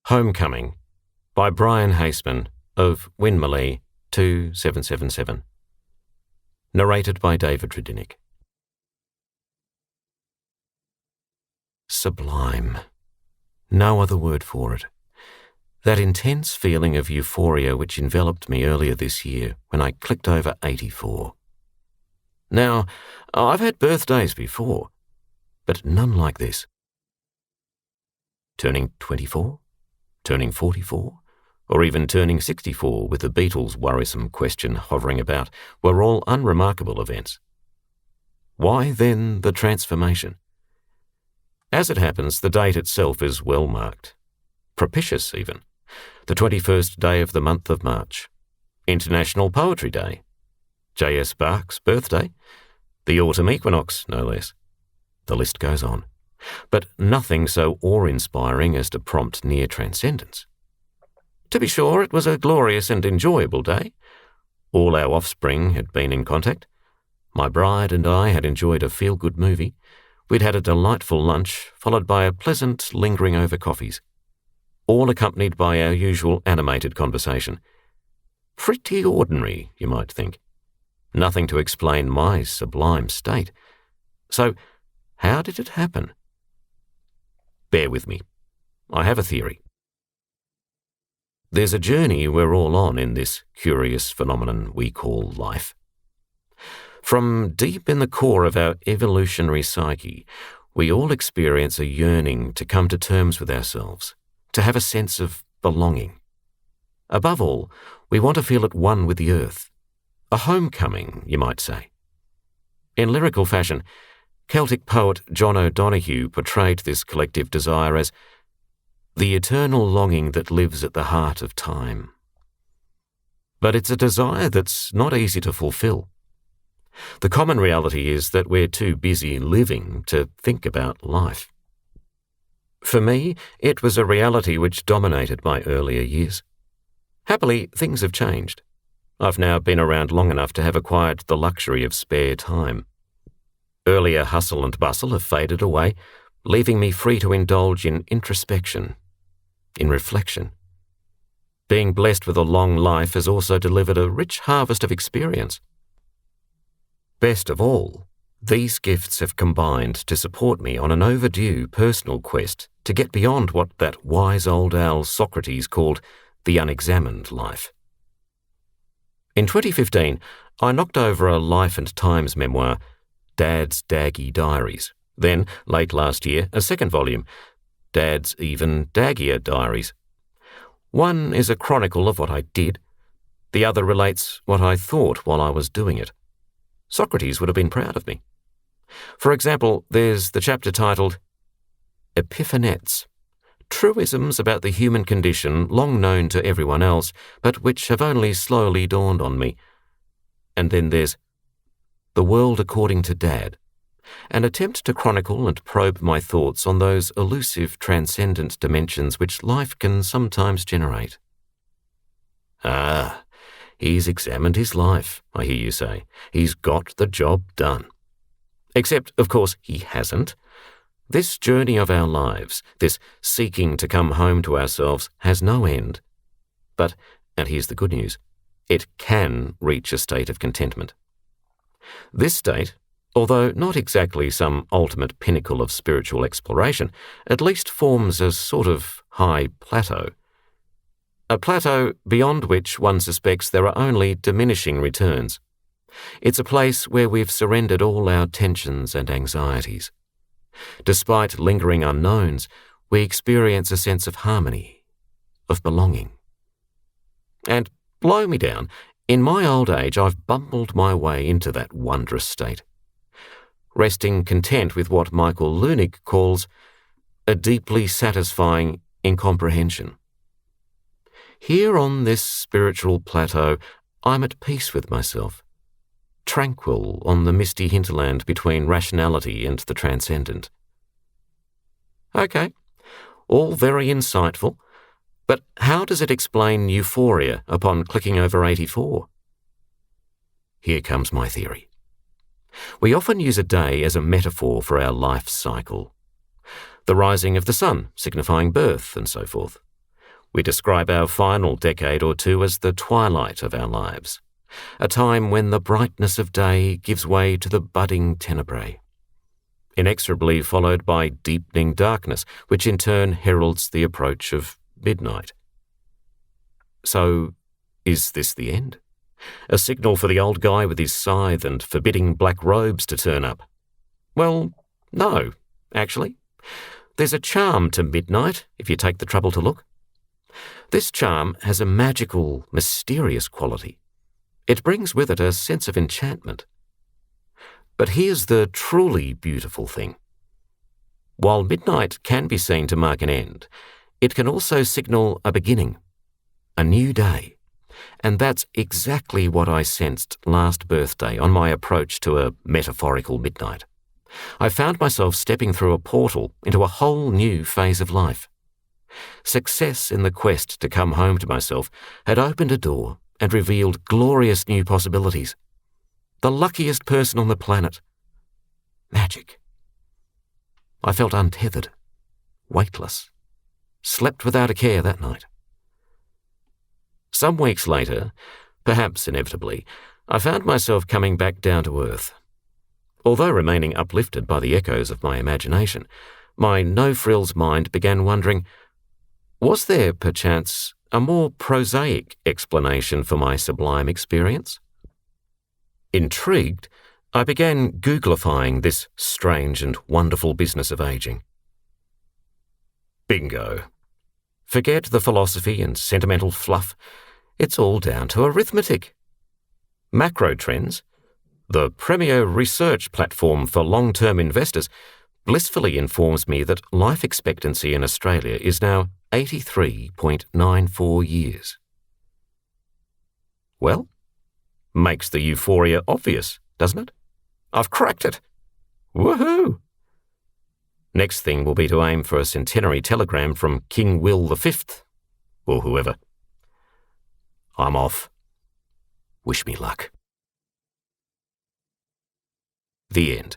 Homecoming by Brian Haisman of Winmalee 2777. Narrated by David Rudinick. Sublime. No other word for it. That intense feeling of euphoria which enveloped me earlier this year when I clicked over 84. Now, I've had birthdays before, but none like this. Turning 24? Turning 44? Or even turning 64 with the Beatles' worrisome question hovering about were all unremarkable events. Why, then, the transformation? As it happens, the date itself is well marked. Propitious, even. The 21st day of the month of March. International Poetry Day. J.S. Bach's birthday. The autumn equinox, no less. The list goes on. But nothing so awe-inspiring as to prompt near transcendence. To be sure, it was a glorious and enjoyable day. All our offspring had been in contact. My bride and I had enjoyed a feel-good movie. We'd had a delightful lunch, followed by a pleasant lingering over coffees, all accompanied by our usual animated conversation. Pretty ordinary, you might think. Nothing to explain my sublime state. So, how did it happen? Bear with me. I have a theory. There's a journey we're all on in this curious phenomenon we call life. From deep in the core of our evolutionary psyche, we all experience a yearning to come to terms with ourselves, to have a sense of belonging. Above all, we want to feel at one with the earth. A homecoming, you might say. In lyrical fashion, Celtic poet John O'Donoghue portrayed this collective desire as the eternal longing that lives at the heart of time. But it's a desire that's not easy to fulfill. The common reality is that we're too busy living to think about life. For me, it was a reality which dominated my earlier years. Happily, things have changed. I've now been around long enough to have acquired the luxury of spare time. Earlier hustle and bustle have faded away, leaving me free to indulge in introspection, in reflection. Being blessed with a long life has also delivered a rich harvest of experience. Best of all, these gifts have combined to support me on an overdue personal quest to get beyond what that wise old owl Socrates called the unexamined life. In 2015, I knocked over a Life and Times memoir, Dad's Daggy Diaries. Then, late last year, a second volume, Dad's Even Daggier Diaries. One is a chronicle of what I did. The other relates what I thought while I was doing it. Socrates would have been proud of me. For example, there's the chapter titled Epiphanettes, truisms about the human condition long known to everyone else, but which have only slowly dawned on me. And then there's The World According to Dad, an attempt to chronicle and probe my thoughts on those elusive transcendent dimensions which life can sometimes generate. He's examined his life, I hear you say. He's got the job done. Except, of course, he hasn't. This journey of our lives, this seeking to come home to ourselves, has no end. But, and here's the good news, it can reach a state of contentment. This state, although not exactly some ultimate pinnacle of spiritual exploration, at least forms a sort of high plateau. A plateau beyond which one suspects there are only diminishing returns. It's a place where we've surrendered all our tensions and anxieties. Despite lingering unknowns, we experience a sense of harmony, of belonging. And blow me down, in my old age I've bumbled my way into that wondrous state, resting content with what Michael Lunick calls a deeply satisfying incomprehension. Here on this spiritual plateau, I'm at peace with myself, tranquil on the misty hinterland between rationality and the transcendent. Okay, all very insightful, but how does it explain euphoria upon clicking over 84? Here comes my theory. We often use a day as a metaphor for our life cycle. The rising of the sun signifying birth and so forth. We describe our final decade or two as the twilight of our lives, a time when the brightness of day gives way to the budding tenebrae, inexorably followed by deepening darkness, which in turn heralds the approach of midnight. So, is this the end? A signal for the old guy with his scythe and forbidding black robes to turn up? Well, no, actually. There's a charm to midnight, if you take the trouble to look. This charm has a magical, mysterious quality. It brings with it a sense of enchantment. But here's the truly beautiful thing. While midnight can be seen to mark an end, it can also signal a beginning, a new day. And that's exactly what I sensed last birthday on my approach to a metaphorical midnight. I found myself stepping through a portal into a whole new phase of life. Success in the quest to come home to myself had opened a door and revealed glorious new possibilities. The luckiest person on the planet. Magic. I felt untethered, weightless, slept without a care that night. Some weeks later, perhaps inevitably, I found myself coming back down to earth. Although remaining uplifted by the echoes of my imagination, my no-frills mind began wondering, was there, perchance, a more prosaic explanation for my sublime experience? Intrigued, I began Googlifying this strange and wonderful business of aging. Bingo. Forget the philosophy and sentimental fluff. It's all down to arithmetic. Macro Trends, the premier research platform for long-term investors, blissfully informs me that life expectancy in Australia is now 83.94 years. Well, makes the euphoria obvious, doesn't it? I've cracked it. Woohoo! Next thing will be to aim for a centenary telegram from King Will V, or whoever. I'm off. Wish me luck. The end.